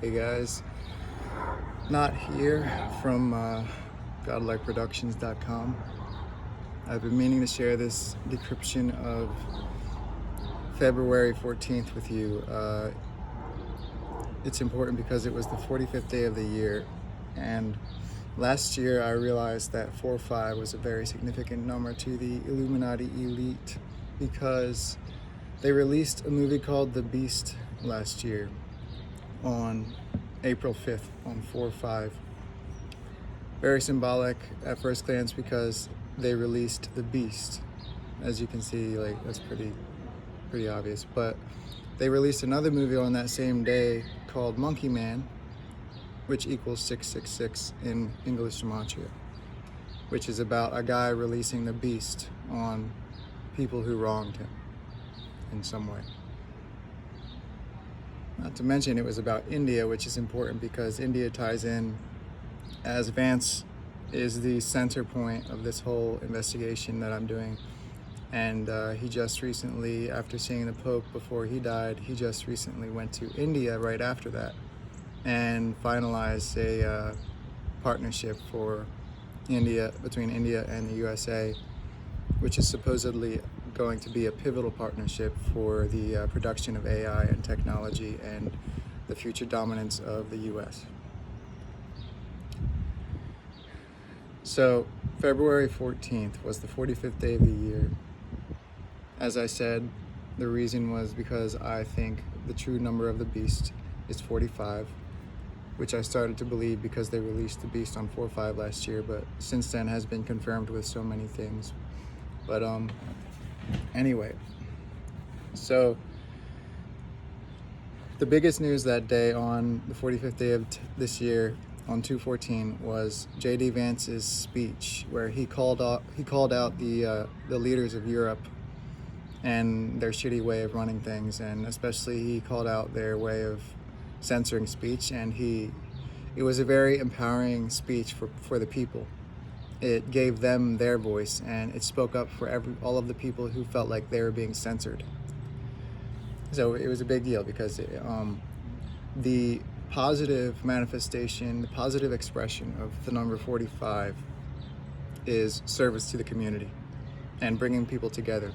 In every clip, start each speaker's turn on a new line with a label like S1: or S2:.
S1: Hey guys, not here from godlikeproductions.com. I've been meaning to share this decryption of February 14th with you. It's important because it was the 45th day of the year, and last year I realized that 45 was a very significant number to the Illuminati elite because they released a movie called The Beast last year on April 5th on 4/5. Very symbolic at first glance because they released The Beast. As you can see, like, that's pretty obvious. But they released another movie on that same day called Monkey Man, which equals 666 in English Gematria, which is about a guy releasing the beast on people who wronged him in some way. Not to mention it was about India, which is important because India ties in, as Vance is the center point of this whole investigation that I'm doing. And he just recently, after seeing the Pope before he died, he just recently went to India right after that and finalized a partnership for India, between India and the USA, which is supposedly going to be a pivotal partnership for the production of AI and technology and the future dominance of the US. So February 14th was the 45th day of the year. As I said, the reason was because I think the true number of the beast is 45, which I started to believe because they released the beast on 4/5 last year, but since then has been confirmed with so many things. But anyway, so the biggest news that day on the 45th day of this year on 2/14 was J.D. Vance's speech, where he called out the leaders of Europe and their shitty way of running things, and especially he called out their way of censoring speech. And it was a very empowering speech for the people. It gave them their voice, and it spoke up for all of the people who felt like they were being censored. So it was a big deal because the positive manifestation, the positive expression of the number 45 is service to the community and bringing people together.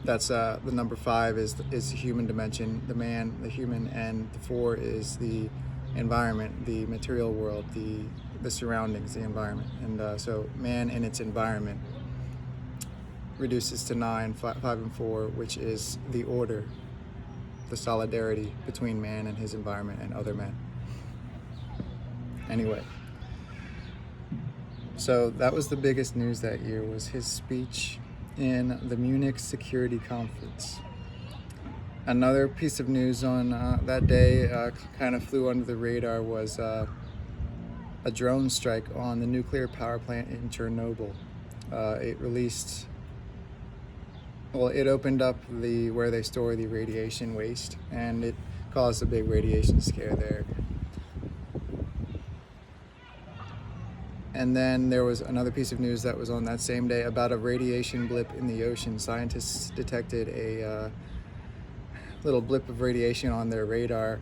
S1: That's the number 5 is the human dimension, the man, the human, and the 4 is the environment, the material world, the surroundings, the environment. And so man and its environment reduces to 9, 5 and 4, which is the order, the solidarity between man and his environment and other men. Anyway, so that was the biggest news that year, was his speech in the Munich Security Conference. Another piece of news on that day, kind of flew under the radar, was a drone strike on the nuclear power plant in Chernobyl. It opened up where they store the radiation waste, and it caused a big radiation scare there. And then there was another piece of news that was on that same day about a radiation blip in the ocean. Scientists detected a little blip of radiation on their radar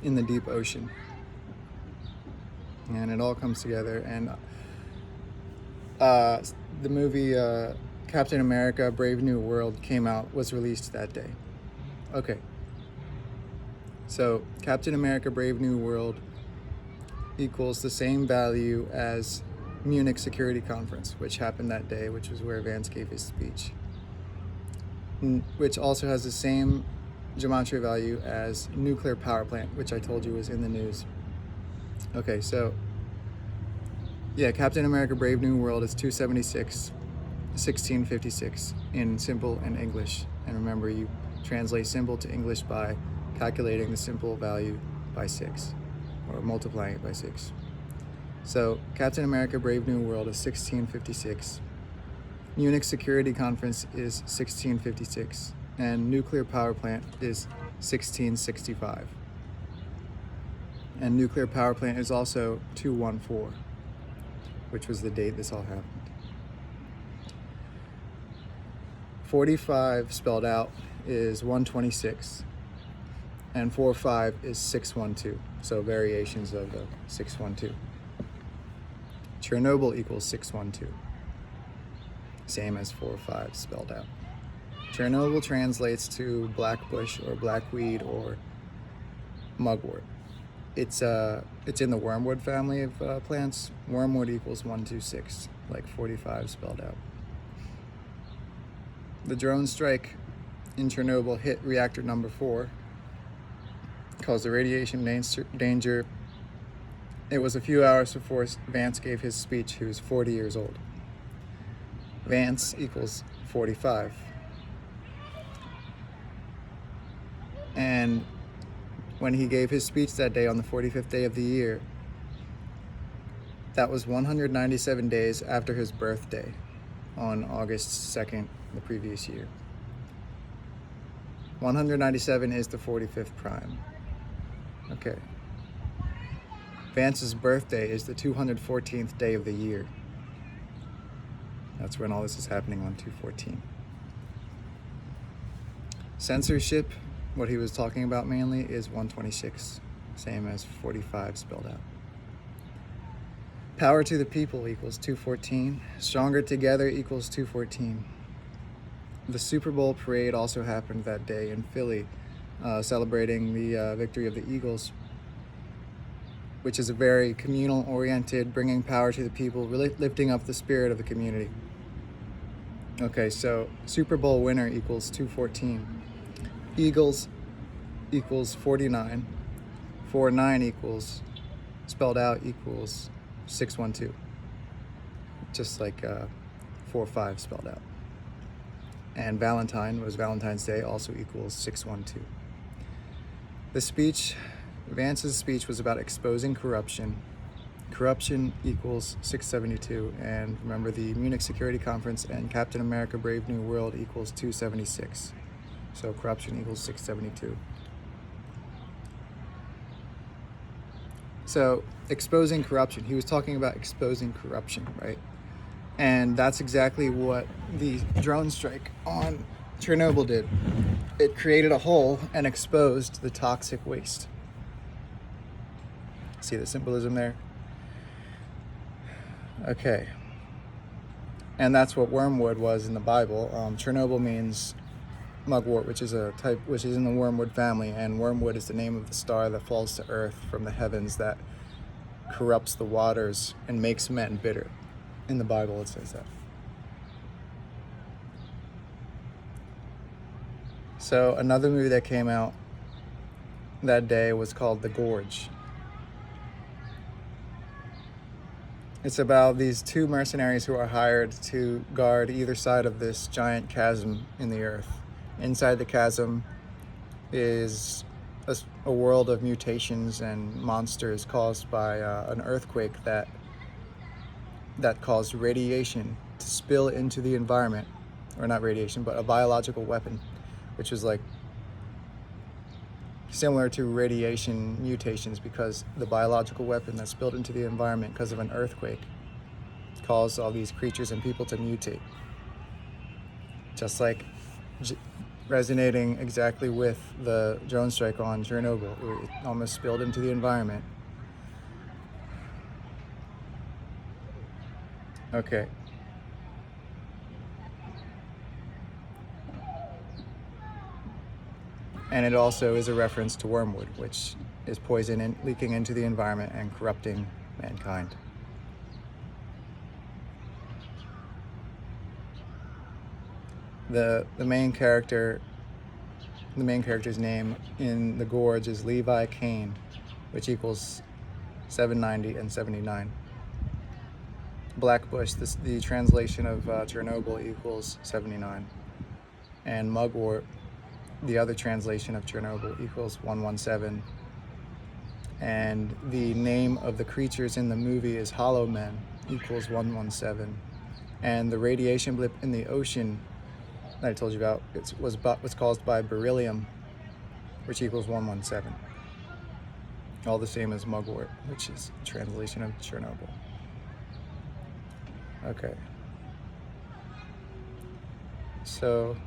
S1: in the deep ocean. And it all comes together. And the movie Captain America Brave New World was released that day. Okay. So Captain America Brave New World equals the same value as Munich Security Conference, which happened that day, which was where Vance gave his speech, which also has the same gematria value as nuclear power plant, which I told you was in the news. Okay, so yeah, Captain America Brave New World is 276, 1656 in simple and English. And remember, you translate simple to English by calculating the simple value by 6. Or multiplying it by 6. So Captain America Brave New World is 1656. Munich Security Conference is 1656. And nuclear power plant is 1665. And nuclear power plant is also 214, which was the date this all happened. 45 spelled out is 126. And 4-5 is 612, so variations of the 612. Chernobyl equals 612, same as 4-5 spelled out. Chernobyl translates to black bush or black weed or mugwort. It's in the wormwood family of plants. Wormwood equals 126, like 45 spelled out. The drone strike in Chernobyl hit reactor number 4, caused a radiation danger. It was a few hours before Vance gave his speech. He was 40 years old. Vance equals 45. And when he gave his speech that day on the 45th day of the year, that was 197 days after his birthday on August 2nd, the previous year. 197 is the 45th prime. Okay. Vance's birthday is the 214th day of the year. That's when all this is happening, on 214. Censorship, what he was talking about mainly, is 126, same as 45 spelled out. Power to the people equals 214. Stronger together equals 214. The Super Bowl parade also happened that day in Philly, celebrating the victory of the Eagles, which is a very communal-oriented, bringing power to the people, really lifting up the spirit of the community. Okay, so Super Bowl winner equals 214. Eagles equals 49. 49 equals, spelled out, equals 612. Just like 4-5 spelled out. And Valentine was Valentine's Day, also equals 612. The speech, Vance's speech, was about exposing corruption. Corruption equals 672. And remember, the Munich Security Conference and Captain America Brave New World equals 276. So corruption equals 672. So exposing corruption, he was talking about exposing corruption, right? And that's exactly what the drone strike on Chernobyl did. It created a hole and exposed the toxic waste. See the symbolism there? Okay. And that's what wormwood was in the Bible. Chernobyl means mugwort, which is in the wormwood family, and wormwood is the name of the star that falls to earth from the heavens that corrupts the waters and makes men bitter. In the Bible, it says that. So another movie that came out that day was called The Gorge. It's about these two mercenaries who are hired to guard either side of this giant chasm in the earth. Inside the chasm is a world of mutations and monsters caused by an earthquake that caused radiation to spill into the environment. Or not radiation, but a biological weapon, which was like similar to radiation mutations, because the biological weapon that spilled into the environment because of an earthquake caused all these creatures and people to mutate. Just like resonating exactly with the drone strike on Chernobyl. It almost spilled into the environment. Okay. And it also is a reference to wormwood, which is poison leaking into the environment and corrupting mankind. The main character's name in The Gorge is Levi Kane, which equals 790 and 79. Blackbush, the translation of Chernobyl, equals 79. And mugwort, the other translation of Chernobyl, equals 117. And the name of the creatures in the movie is Hollow Men, equals 117. And the radiation blip in the ocean that I told you about, was caused by beryllium, which equals 117. All the same as mugwort, which is a translation of Chernobyl. Okay. So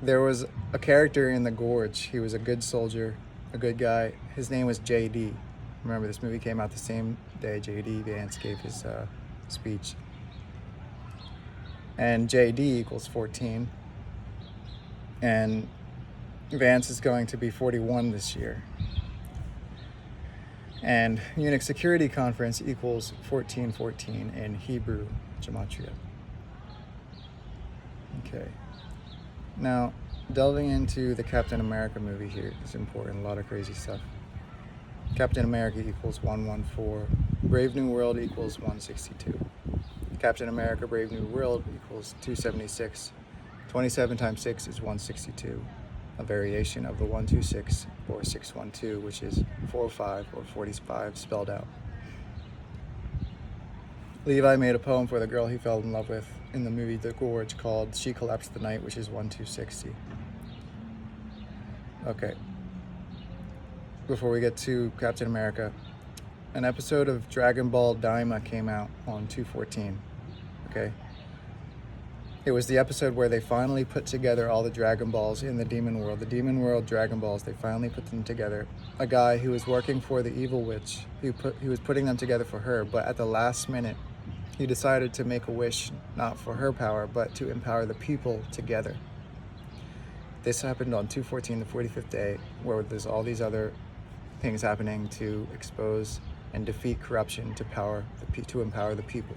S1: There was a character in The Gorge. He was a good soldier, a good guy. His name was JD. Remember, this movie came out the same day JD Vance gave his speech. And JD equals 14. And Vance is going to be 41 this year. And Munich Security Conference equals 1414 in Hebrew Gematria. Okay. Now, delving into the Captain America movie here is important. A lot of crazy stuff. Captain America equals 114. Brave New World equals 162. Captain America Brave New World equals 276. 27 times 6 is 162. A variation of the 126 or 612, which is 45 or 45 spelled out. Levi made a poem for the girl he fell in love with in the movie The Gorge called She Collapsed the Night, which is 1260. Okay. Before we get to Captain America, an episode of Dragon Ball Daima came out on 214. Okay. It was the episode where they finally put together all the Dragon Balls in the Demon World. The Demon World Dragon Balls, they finally put them together. A guy who was working for the Evil Witch, he was putting them together for her, but at the last minute, he decided to make a wish, not for her power, but to empower the people together. This happened on 214, the 45th day, where there's all these other things happening to expose and defeat corruption to empower the people.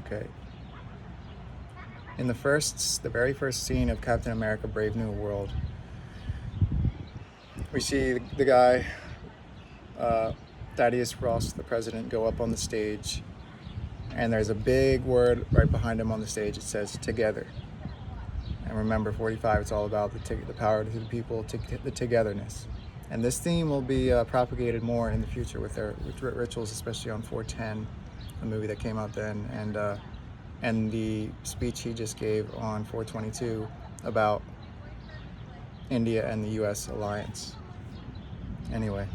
S1: Okay. In the very first scene of Captain America Brave New World, we see the guy, Thaddeus Ross, the president, go up on the stage, and there's a big word right behind him on the stage. It says together. And remember, 45, it's all about the power to the people, the togetherness. And this theme will be propagated more in the future with their rituals, especially on 410, the movie that came out then, and the speech he just gave on 422 about India and the U.S. alliance. Anyway,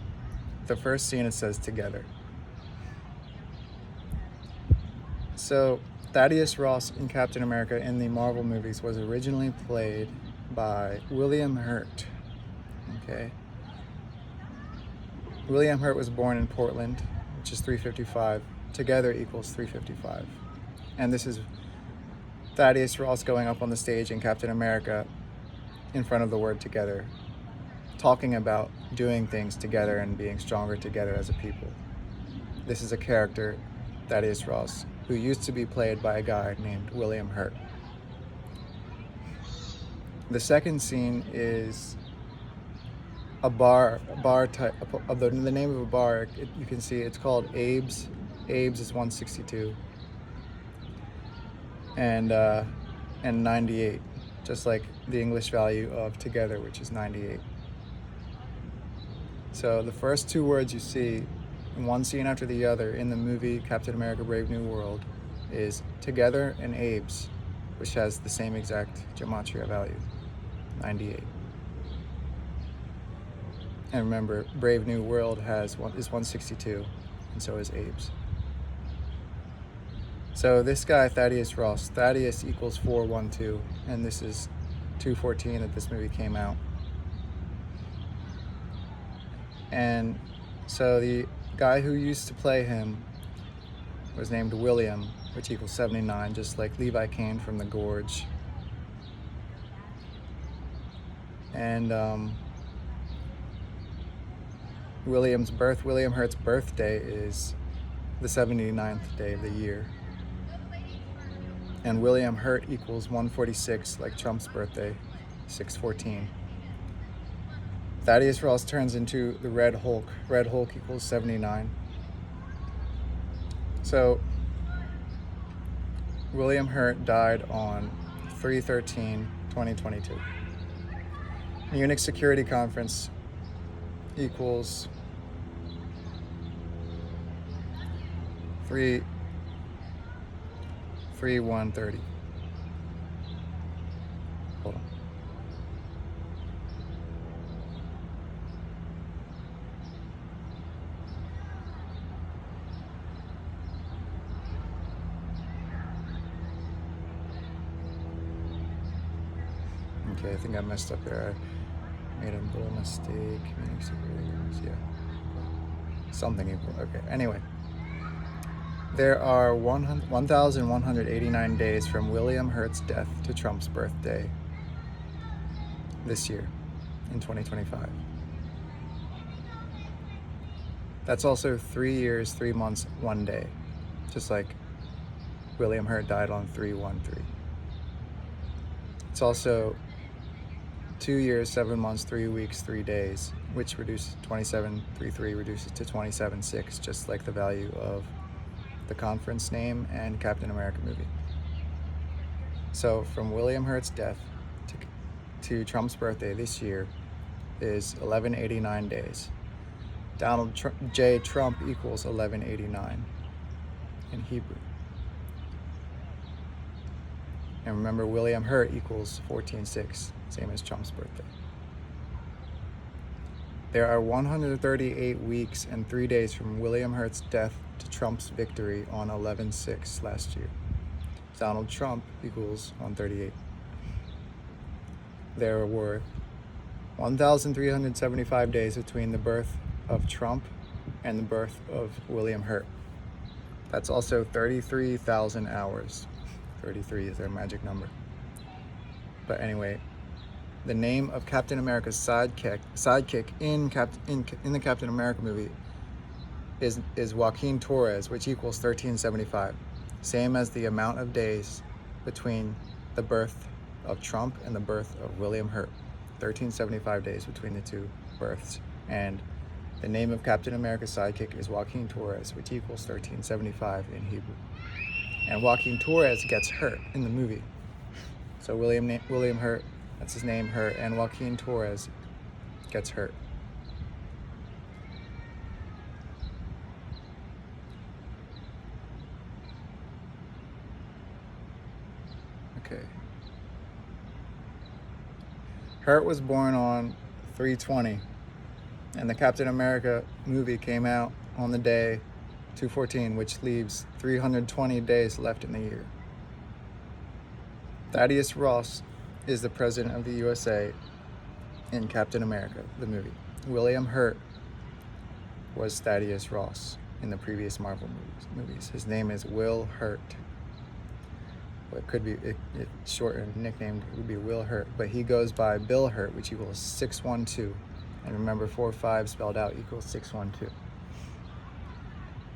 S1: the first scene, it says together. So Thaddeus Ross in Captain America in the Marvel movies was originally played by William Hurt. Okay. William Hurt was born in Portland, which is 355. Together equals 355. And this is Thaddeus Ross going up on the stage in Captain America in front of the word together, talking about doing things together and being stronger together as a people. This is a character, Thaddeus Ross, who used to be played by a guy named William Hurt. The second scene is a bar type of the name of a bar. You can see it's called Abe's. Abe's is 162 and 98, just like the English value of together, which is 98. So the first two words you see in one scene after the other in the movie Captain America Brave New World is together and Abe's, which has the same exact gematria value, 98. And remember, Brave New World is 162, and so is Abe's. So this guy, Thaddeus Ross, Thaddeus equals 412, and this is 214 that this movie came out. And so the guy who used to play him was named William, which equals 79, just like Levi Kane from The Gorge. And William Hurt's birthday is the 79th day of the year. And William Hurt equals 146, like Trump's birthday, 614. Thaddeus Ross turns into the Red Hulk. Red Hulk equals 79. So William Hurt died on 3/13/2022. Munich Security Conference equals 3/1/30. Hold on. Okay, I think I messed up there. I made a little mistake. Yeah. Something equal. Okay, anyway. There are 1,189 days from William Hurt's death to Trump's birthday this year, in 2025. That's also 3 years, 3 months, 1 day, just like William Hurt died on 3/13. It's also 2 years, 7 months, 3 weeks, 3 days, which reduces 2733 reduces to 27/6, just like the value of the conference name and Captain America movie. So from William Hurt's death to Trump's birthday this year is 1189 days. Donald J. Trump equals 1189 in Hebrew. And remember, William Hurt equals 14/6, same as Trump's birthday. There are 138 weeks and 3 days from William Hurt's death to Trump's victory on 11/6 last year. Donald Trump equals 138. There were 1,375 days between the birth of Trump and the birth of William Hurt. That's also 33,000 hours. 33 is their magic number. But anyway, the name of Captain America's sidekick in the Captain America movie is Joaquin Torres, which equals 1375. Same as the amount of days between the birth of Trump and the birth of William Hurt. 1375 days between the two births. And the name of Captain America's sidekick is Joaquin Torres, which equals 1375 in Hebrew. And Joaquin Torres gets hurt in the movie. So William Hurt, that's his name, Hurt, and Joaquin Torres gets hurt. Okay. Hurt was born on 3/20, and the Captain America movie came out on the day 2/14, which leaves 320 days left in the year. Thaddeus Ross is the president of the USA in Captain America, the movie. William Hurt was Thaddeus Ross in the previous Marvel movies. His name is Will Hurt. Well, it could be short and nicknamed, it would be Will Hurt, but he goes by Bill Hurt, which equals 612. And remember, 45 spelled out equals 612.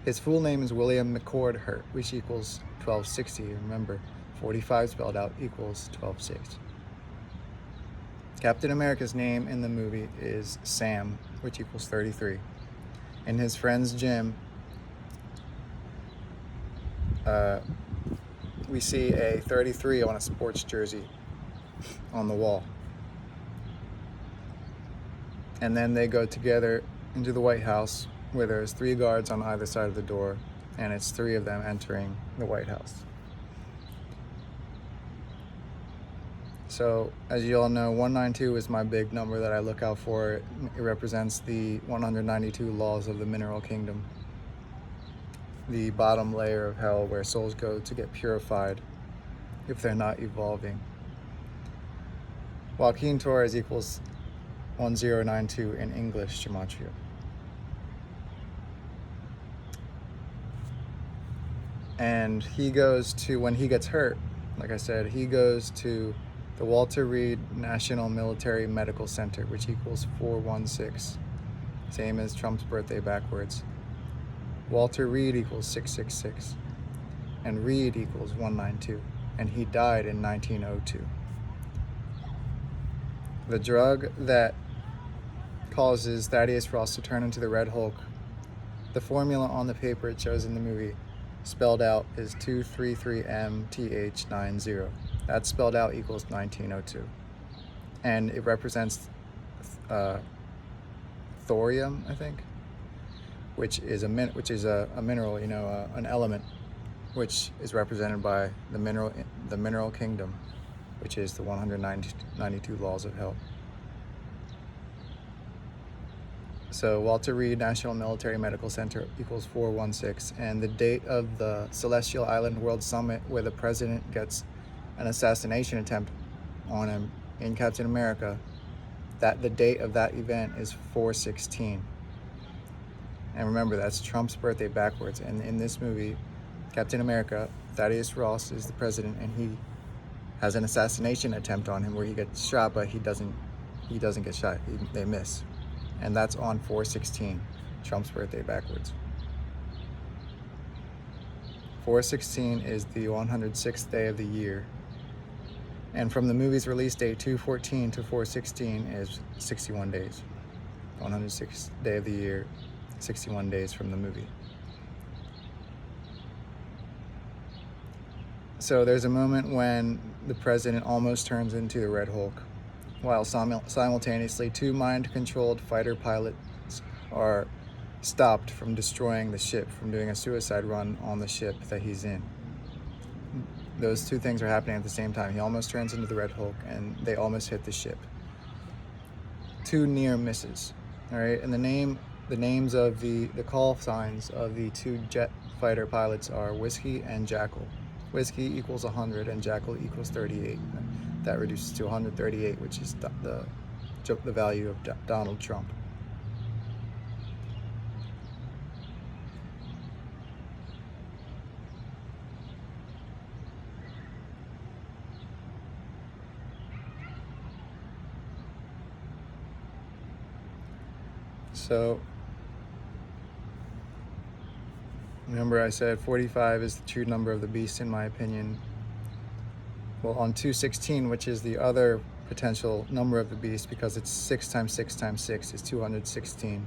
S1: His full name is William McCord Hurt, which equals 1260. Remember, 45 spelled out equals 1260. Captain America's name in the movie is Sam, which equals 33. And his friend's Jim, we see a 33 on a sports jersey on the wall. And then they go together into the White House, where there's 3 guards on either side of the door, and it's 3 of them entering the White House. So, as you all know, 192 is my big number that I look out for. It represents the 192 laws of the mineral kingdom, the bottom layer of hell where souls go to get purified if they're not evolving. Joaquin Torres equals 1092 in English Gematria. And he goes to, when he gets hurt, like I said, he goes to the Walter Reed National Military Medical Center, which equals 416, same as Trump's birthday backwards. Walter Reed equals 666, and Reed equals 192, and he died in 1902. The drug that causes Thaddeus Ross to turn into the Red Hulk, the formula on the paper it shows in the movie, spelled out is 233MTH90. That spelled out equals 1902. And it represents thorium, I think, which is a mineral, an element, which is represented by the mineral kingdom, which is the 192 laws of hell. So Walter Reed National Military Medical Center equals 416, and the date of the Celestial Island World Summit, where the president gets an assassination attempt on him, in Captain America, that the date of that event is 4/16. And remember, that's Trump's birthday backwards. And in this movie, Captain America, Thaddeus Ross is the president, and he has an assassination attempt on him where he gets shot, but he doesn't get shot. They miss. And that's on 4/16, Trump's birthday backwards. 4/16 is the 106th day of the year. And from the movie's release date, 2/14 to 4/16 is 61 days. 106th day of the year, 61 days from the movie. So there's a moment when the president almost turns into the Red Hulk, while simultaneously 2 mind-controlled fighter pilots are stopped from destroying the ship, from doing a suicide run on the ship that he's in. Those 2 things are happening at the same time. He almost turns into the Red Hulk, and they almost hit the ship. 2 near misses. All right, and the names of the call signs of the 2 jet fighter pilots are Whiskey and Jackal. Whiskey equals 100 and Jackal equals 38. That reduces to 138, which is the value of Donald Trump. So remember, I said 45 is the true number of the beast, in my opinion. Well, on 2/16, which is the other potential number of the beast, because it's 6 times 6 times 6 is 216.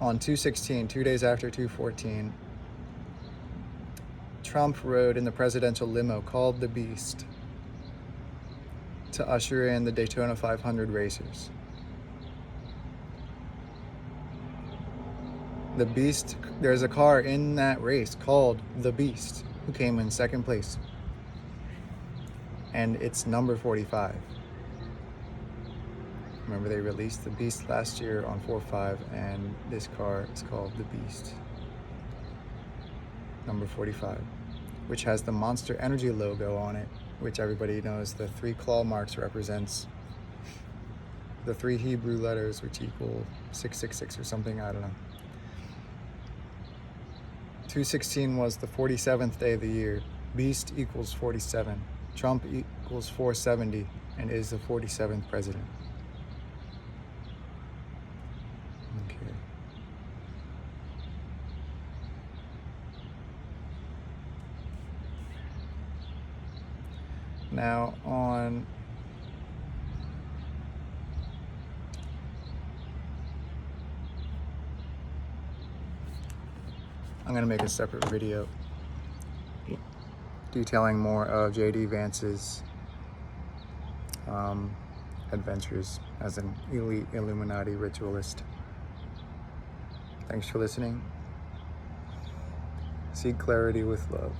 S1: On 2/16, 2 days after 2/14, Trump rode in the presidential limo called the Beast to usher in the Daytona 500 racers. The Beast, there's a car in that race called the Beast who came in 2nd place. And it's number 45. Remember, they released the Beast last year on 4/5, and this car is called the Beast. Number 45, which has the Monster Energy logo on it, which everybody knows the 3 claw marks represents the 3 Hebrew letters, which equal 666 or something, I don't know. 2/16 was the 47th day of the year. Beast equals 47. Trump equals 470 and is the 47th president. Okay. Now I'm going to make a separate video detailing more of J.D. Vance's adventures as an elite Illuminati ritualist. Thanks for listening. Seek clarity with love.